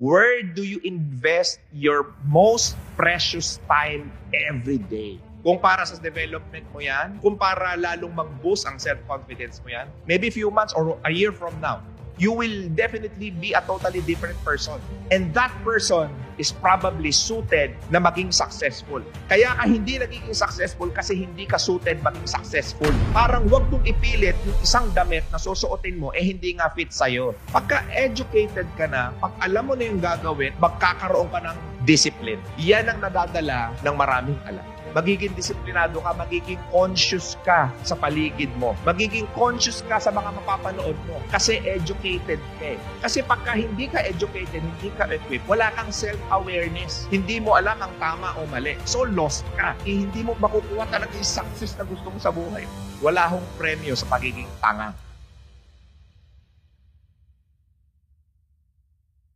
Where do you invest your most precious time every day? Kung para sa development mo yan, kung para lalong mag-boost ang self-confidence mo yan, maybe few months or a year from now, you will definitely be a totally different person. And that person is probably suited na maging successful. Kaya ka hindi nagiging successful kasi hindi ka suited maging successful. Parang wag mong ipilit yung isang damit na susuotin mo hindi nga fit sa'yo. Pagka educated ka na, pag alam mo na yung gagawin, magkakaroon ka ng discipline. Yan ang nadadala ng maraming alam. Magiging disiplinado ka, magiging conscious ka sa paligid mo. Magiging conscious ka sa mga mapapanood mo kasi educated ka. Kasi pagka hindi ka educated, hindi ka equipped, wala kang self-awareness. Hindi mo alam ang tama o mali. So lost ka. Hindi mo makukuha talaga yung success na gusto mo sa buhay. Wala hong premyo sa pagiging tanga.